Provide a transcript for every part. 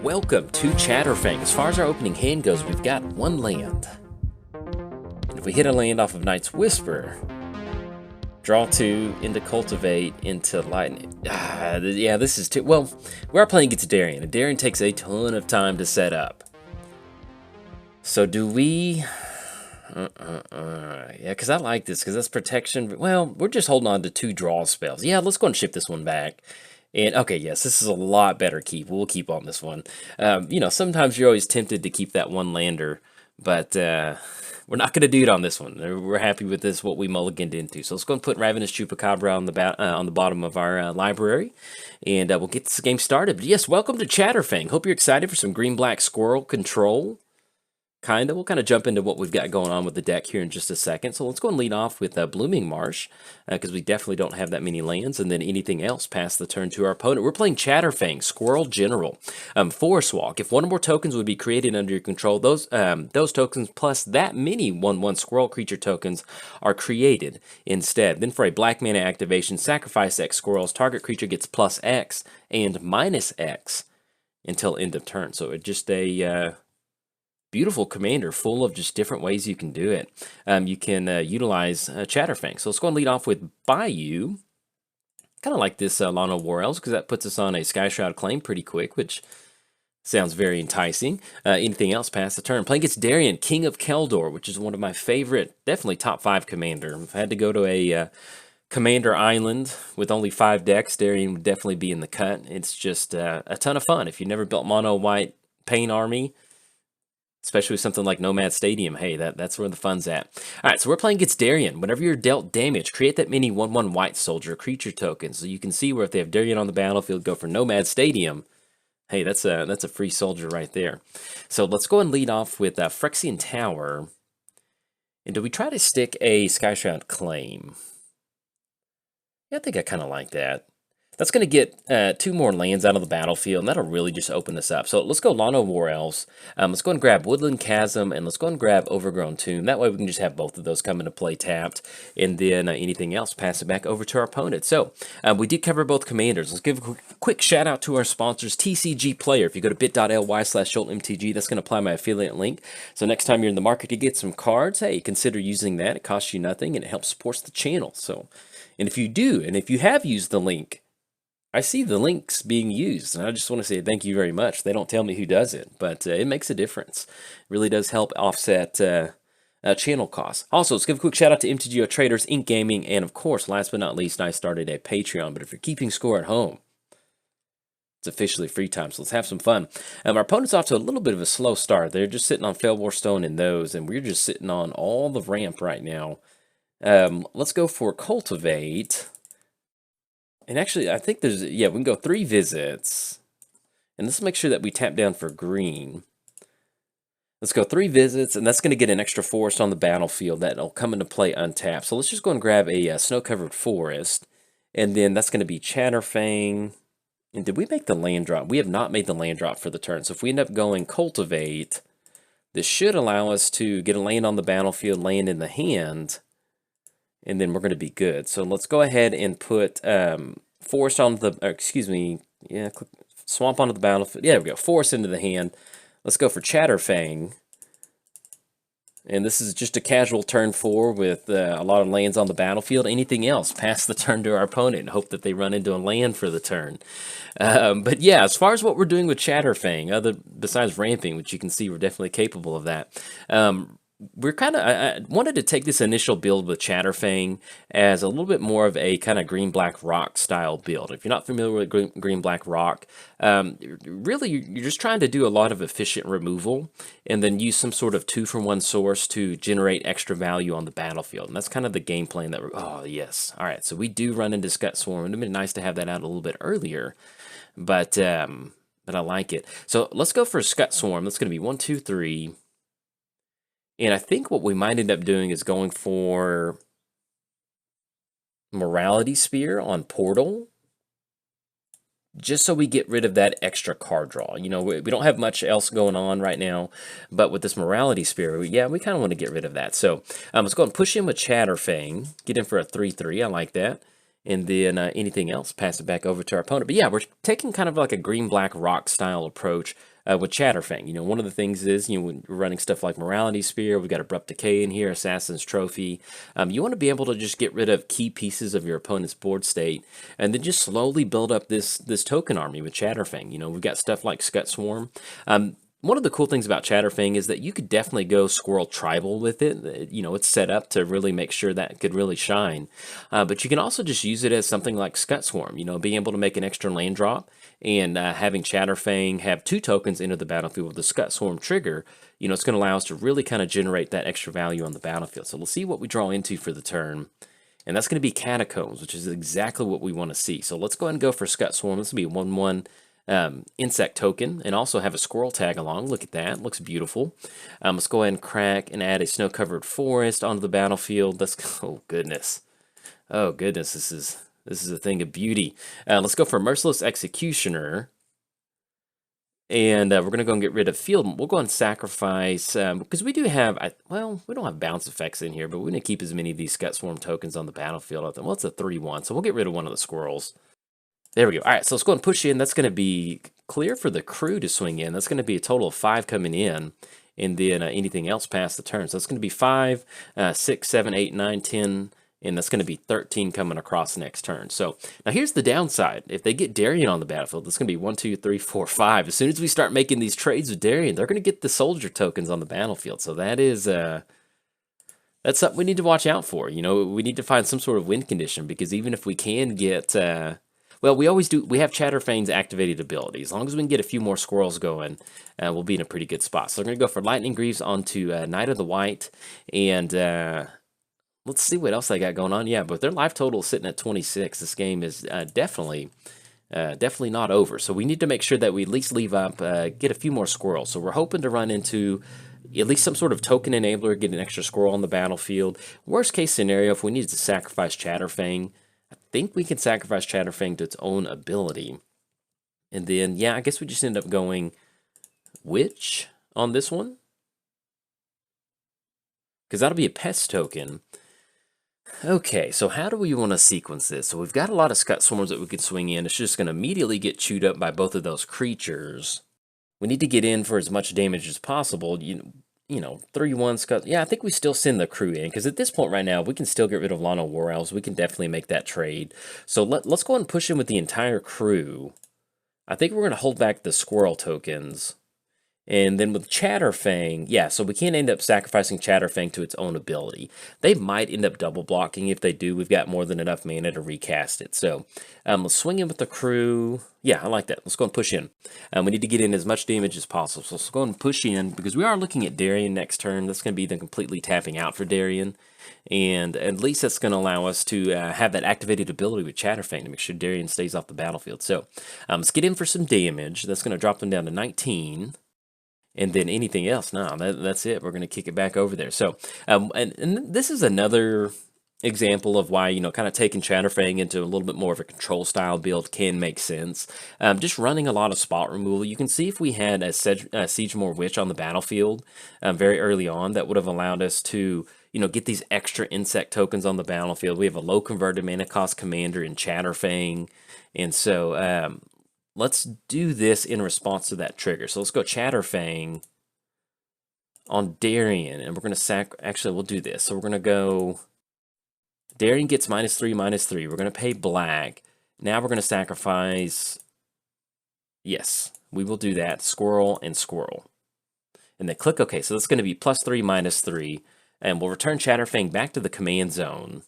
welcome to Chatterfang. As far as our opening hand goes, we've got one land. And if we hit a land off of Knight's Whisper, draw two, into Cultivate, into Lightning. Yeah, this is too... Well, we are playing against Darien, and Darien takes a ton of time to set up. So do we... Yeah, because I like this, because that's protection. Well, we're just holding on to two draw spells. Yeah, let's go and ship this one back. And, okay, yes, this is a lot better keep. We'll keep on this one. You know, sometimes you're always tempted to keep that one lander, but we're not going to do it on this one. We're happy with this, what we mulliganed into. So let's go and put Ravenous Chupacabra on the bottom of our library, and we'll get this game started. But yes, welcome to Chatterfang. Hope you're excited for some green-black squirrel control. We'll kind of jump into what we've got going on with the deck here in just a second. So let's go and lead off with Blooming Marsh, because we definitely don't have that many lands, and then anything else past the turn to our opponent. We're playing Chatterfang, Squirrel General. Forest Walk. If one or more tokens would be created under your control, those tokens plus that many 1/1 Squirrel creature tokens are created instead. Then for a black mana activation, sacrifice X squirrels. Target creature gets plus X and minus X until end of turn. So it's just a... beautiful commander, full of just different ways you can do it. You can utilize Chatterfang. So let's go and lead off with Bayou. Kind of like this Lana War Elves, because that puts us on a Skyshroud claim pretty quick, which sounds very enticing. Anything else past the turn? Playing against Darien, King of Kjeldor, which is one of my favorite, definitely top 5 commander. If I had to go to a commander island with only 5 decks, Darien would definitely be in the cut. It's just a ton of fun. If you never built mono white paint army, especially with something like Nomad Stadium, hey, that's where the fun's at. All right, so we're playing against Darien. Whenever you're dealt damage, create that mini 1/1 white soldier creature token. So you can see where if they have Darien on the battlefield, go for Nomad Stadium. Hey, that's a free soldier right there. So let's go and lead off with Phyrexian Tower. And do we try to stick a Skyshroud Claim? Yeah, I think I kind of like that. That's going to get 2 more lands out of the battlefield, and that'll really just open this up. So let's go Lana War Elves. Let's go and grab Woodland Chasm, and let's go and grab Overgrown Tomb. That way we can just have both of those come into play tapped, and then anything else, pass it back over to our opponent. So we did cover both commanders. Let's give a quick shout out to our sponsors, TCG Player. If you go to bit.ly/JoltMTG, that's going to apply my affiliate link. So next time you're in the market to get some cards, hey, consider using that. It costs you nothing, and it helps support the channel. So, and if you do, and if you have used the link, I see the links being used, and I just want to say thank you very much. They don't tell me who does it, but it makes a difference. It really does help offset channel costs. Also, let's give a quick shout out to MTGOTraders, Inc. Gaming, and of course, last but not least, I started a Patreon. But if you're keeping score at home, it's officially free time, so let's have some fun. Our opponent's off to a little bit of a slow start. They're just sitting on Fellwar Stone and those, and we're just sitting on all the ramp right now. Let's go for Cultivate. And actually, I think there's, yeah, we can go 3 visits. And let's make sure that we tap down for green. Let's go 3 visits, and that's going to get an extra forest on the battlefield that'll come into play untapped. So let's just go and grab a snow-covered forest. And then that's going to be Chatterfang. And did we make the land drop? We have not made the land drop for the turn. So if we end up going Cultivate, this should allow us to get a land on the battlefield, land in the hand, and then we're going to be good. So let's go ahead and put forest on the, swamp onto the battlefield. Yeah, there we go. Forest into the hand. Let's go for Chatterfang. And this is just a casual turn 4 with a lot of lands on the battlefield. Anything else, pass the turn to our opponent and hope that they run into a land for the turn. But yeah, as far as what we're doing with Chatterfang, besides ramping, which you can see we're definitely capable of that, we're kind of, I wanted to take this initial build with Chatterfang as a little bit more of a kind of green-black rock style build. If you're not familiar with green-black rock, really you're just trying to do a lot of efficient removal and then use some sort of 2-for-1 source to generate extra value on the battlefield. And that's kind of the game plan that we're, oh yes. All right, so we do run into Scut Swarm. It would have been nice to have that out a little bit earlier, but I like it. So let's go for a Scut Swarm. That's going to be 1, 2, 3. And I think what we might end up doing is going for Morality Spear on Portal, just so we get rid of that extra card draw. You know, we don't have much else going on right now, but with this Morality Spear, we kind of want to get rid of that. So let's go and push in with Chatterfang, get in for a 3/3. I like that. And then anything else, pass it back over to our opponent. But yeah, we're taking kind of like a green-black rock style approach. with Chatterfang. You know, one of the things is, you know, when you're running stuff like Morality Spear, we've got Abrupt Decay in here, Assassin's Trophy. You want to be able to just get rid of key pieces of your opponent's board state, and then just slowly build up this token army with Chatterfang. You know, we've got stuff like Scut Swarm. One of the cool things about Chatterfang is that you could definitely go Squirrel Tribal with it. You know, it's set up to really make sure that could really shine. But you can also just use it as something like Scut Swarm, you know, being able to make an extra land drop and having Chatterfang have 2 tokens into the battlefield with the Scut Swarm trigger. You know, it's going to allow us to really kind of generate that extra value on the battlefield. So we'll see what we draw into for the turn. And that's going to be Catacombs, which is exactly what we want to see. So let's go ahead and go for Scut Swarm. This will be a 1/1. Insect token, and also have a squirrel tag along. Look at that, looks beautiful. Let's go ahead and crack and add a snow-covered forest onto the battlefield. Let's, oh goodness, this is a thing of beauty. Let's go for Merciless Executioner, and we're gonna go and get rid of field. We'll go and sacrifice because we do have, well, we don't have bounce effects in here, but we're gonna keep as many of these Scut Swarm tokens on the battlefield. Well, it's a 3/1, so we'll get rid of one of the squirrels. There we go. All right, so let's go and push in. That's going to be clear for the crew to swing in. That's going to be a total of 5 coming in, and then anything else past the turn. So that's going to be 5, 6, 7, 8, 9, 10, and that's going to be 13 coming across next turn. So now here's the downside. If they get Darien on the battlefield, that's going to be 1, 2, 3, 4, 5. As soon as we start making these trades with Darien, they're going to get the soldier tokens on the battlefield. So that is... that's something we need to watch out for. You know, we need to find some sort of win condition, because even if we can get... well, we always do. We have Chatterfang's activated ability. As long as we can get a few more squirrels going, we'll be in a pretty good spot. So we're going to go for Lightning Greaves onto Knight of the White. And let's see what else they got going on. Yeah, but their life total is sitting at 26. This game is definitely not over. So we need to make sure that we at least leave up, get a few more squirrels. So we're hoping to run into at least some sort of token enabler, get an extra squirrel on the battlefield. Worst case scenario, if we needed to sacrifice Chatterfang, I think we can sacrifice Chatterfang to its own ability. And then, yeah, I guess we just end up going Witch on this one, because that'll be a pest token. Okay, so how do we want to sequence this? So we've got a lot of Scut Swarms that we could swing in. It's just going to immediately get chewed up by both of those creatures. We need to get in for as much damage as possible. You know, 3/1 Scut. Yeah, I think we still send the crew in, because at this point right now, we can still get rid of Lana War Elves. We can definitely make that trade. So let's go ahead and push in with the entire crew. I think we're going to hold back the squirrel tokens. And then with Chatterfang, yeah, so we can't end up sacrificing Chatterfang to its own ability. They might end up double blocking. If they do, we've got more than enough mana to recast it. So let's swing in with the crew. Yeah, I like that. Let's go and push in. We need to get in as much damage as possible. So let's go and push in, because we are looking at Darien next turn. That's going to be them completely tapping out for Darien. And at least that's going to allow us to have that activated ability with Chatterfang to make sure Darien stays off the battlefield. So let's get in for some damage. That's going to drop them down to 19. And then anything else, no, that's it. We're going to kick it back over there. So, and this is another example of why, you know, kind of taking Chatterfang into a little bit more of a control style build can make sense. Just running a lot of spot removal. You can see if we had a Siegemore Witch on the battlefield very early on, that would have allowed us to, you know, get these extra insect tokens on the battlefield. We have a low converted mana cost commander in Chatterfang. And so, let's do this in response to that trigger. So let's go Chatterfang on Darien, and we're going to actually, we'll do this. So we're going to go, Darien gets -3/-3. We're going to pay black. Now we're going to sacrifice, yes, we will do that, Squirrel and Squirrel. And then click OK. So that's going to be +3/-3, and we'll return Chatterfang back to the command zone.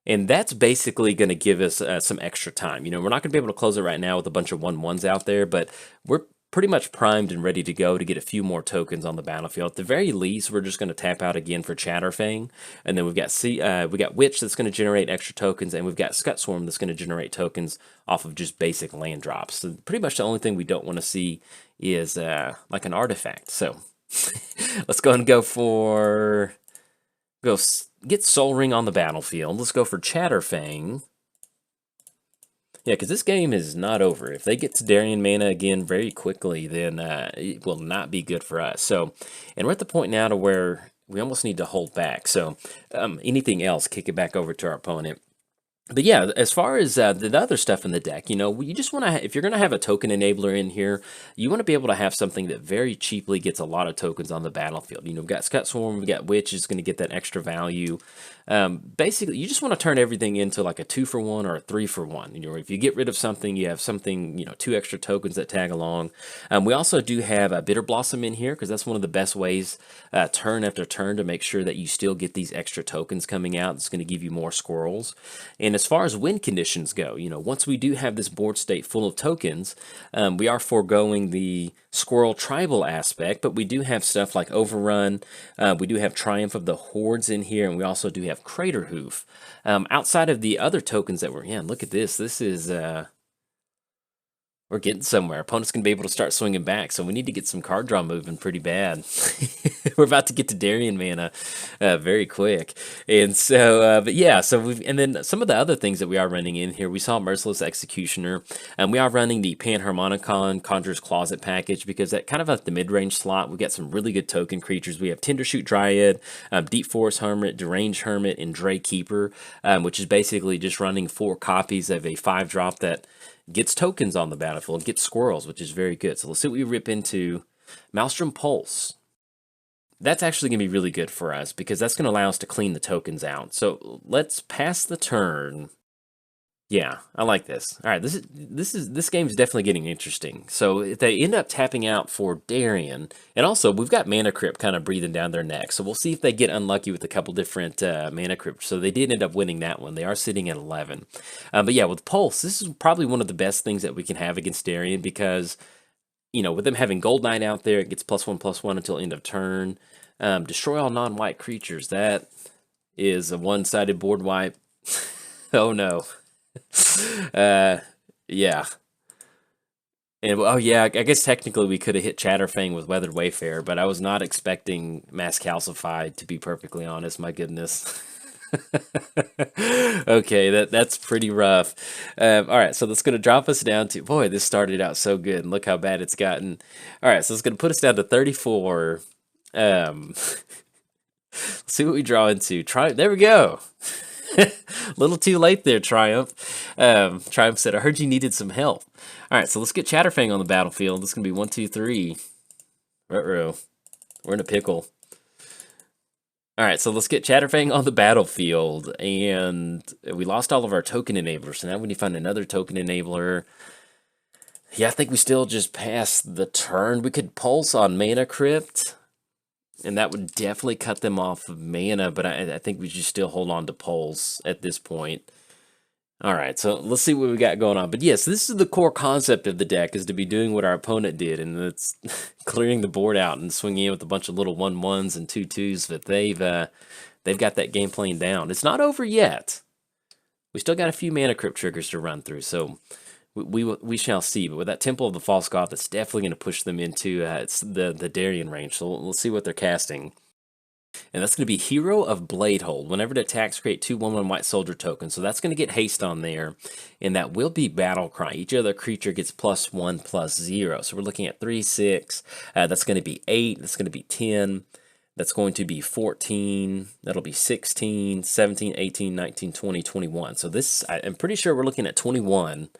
And that's basically going to give us some extra time. You know, we're not going to be able to close it right now with a bunch of 1/1s out there, but we're pretty much primed and ready to go to get a few more tokens on the battlefield. At the very least, we're just going to tap out again for Chatterfang, and then we've got Witch that's going to generate extra tokens, and we've got Scut Swarm that's going to generate tokens off of just basic land drops. So pretty much the only thing we don't want to see is like an artifact. So let's go and get Soul Ring on the battlefield. Let's go for Chatterfang. Yeah, because this game is not over. If they get to Darien mana again very quickly, then it will not be good for us. So, and we're at the point now to where we almost need to hold back. So, anything else, kick it back over to our opponent. But yeah, as far as the other stuff in the deck, you just want to, if you're going to have a token enabler in here, you want to be able to have something that very cheaply gets a lot of tokens on the battlefield. We've got Scut Swarm, we've got Witch is going to get that extra value. Basically, you just want to turn everything into like a 2-for-1 or a 3-for-1. If you get rid of something, you have something, 2 extra tokens that tag along. We also do have a Bitter Blossom in here because that's one of the best ways turn after turn to make sure that you still get these extra tokens coming out. It's going to give you more squirrels. And as far as win conditions go, once we do have this board state full of tokens, we are foregoing the Squirrel tribal aspect, but we do have stuff like Overrun, we do have Triumph of the Hordes in here, and we also do have Crater Hoof. Outside of the other tokens that we're, look at this. This is, we're getting somewhere. Opponent's going to be able to start swinging back, so we need to get some card draw moving pretty bad. We're about to get to Darien mana very quick. And so, but yeah, and then some of the other things that we are running in here, we saw Merciless Executioner, and we are running the Panharmonicon Conjurer's Closet package because that kind of at the mid-range slot, we've got some really good token creatures. We have Tindershoot Dryad, Deep Forest Hermit, Deranged Hermit, and Dray Keeper, which is basically just running 4 copies of a 5-drop that gets tokens on the battlefield, gets squirrels, which is very good. So let's see what we rip into. Maelstrom Pulse. That's actually going to be really good for us because that's going to allow us to clean the tokens out. So let's pass the turn. Yeah, I like this. All right, this game is definitely getting interesting. So if they end up tapping out for Darien, and also we've got Mana Crypt kind of breathing down their neck. So we'll see if they get unlucky with a couple different Mana Crypt. So they did end up winning that one. They are sitting at 11. But yeah, with Pulse, this is probably one of the best things that we can have against Darien because, with them having Gold Knight out there, it gets +1/+1 until end of turn. Destroy all non-white creatures. That is a one-sided board wipe. Oh no. Yeah. And oh yeah, I guess technically we could have hit Chatterfang with Weathered Wayfarer, but I was not expecting Mass Calcified, to be perfectly honest. My goodness. Okay, that's pretty rough. All right, so that's going to drop us down to, boy, this started out so good, and look how bad it's gotten. All right, so it's going to put us down to 34. Let's see what we draw into. There we go. A little too late there, Triumph. Triumph said, I heard you needed some help. All right, so let's get Chatterfang on the battlefield. This is going to be 1, 2, 3. Ruh-roh. We're in a pickle. All right, so let's get Chatterfang on the battlefield. And we lost all of our token enablers, so now we need to find another token enabler. Yeah, I think we still just pass the turn. We could pulse on Mana Crypt, and that would definitely cut them off of mana, but I think we should still hold on to Pulse at this point. All right, so let's see what we got going on. But yes, this is the core concept of the deck, is to be doing what our opponent did, and it's clearing the board out and swinging in with a bunch of little 1/1s and 2/2s, but they've got that game plan down. It's not over yet. We still got a few Mana Crypt triggers to run through, so we shall see. But with that Temple of the False God, that's definitely going to push them into the Darien range. So we'll see what they're casting. And that's going to be Hero of Bladehold. Whenever it attacks, create 2 1/1 white soldier tokens. So that's going to get haste on there. And that will be Battle Cry. Each other creature gets +1/+0. So we're looking at 3, 6. That's going to be 8. That's going to be 10. That's going to be 14. That'll be 16, 17, 18, 19, 20, 21. So this, I'm pretty sure we're looking at 21.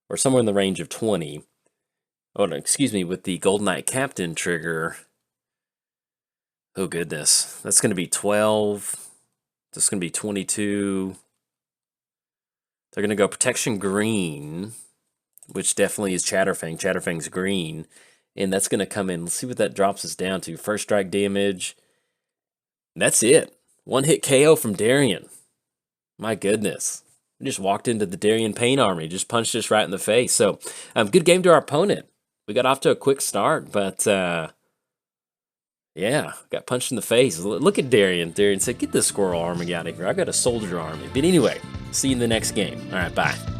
Or somewhere in the range of 20. Oh, no, excuse me, with the Golden Knight Captain trigger. Oh, goodness. That's going to be 12. That's going to be 22. They're going to go Protection Green, which definitely is Chatterfang. Chatterfang's green. And that's going to come in. Let's see what that drops us down to. First strike damage. That's it. 1-hit KO from Darien. My goodness. We just walked into the Darien Pain Army, just punched us right in the face. So, good game to our opponent. We got off to a quick start, but yeah, got punched in the face. Look at Darien. Darien said, get the Squirrel army out of here. I got a soldier army. But anyway, see you in the next game. All right, bye.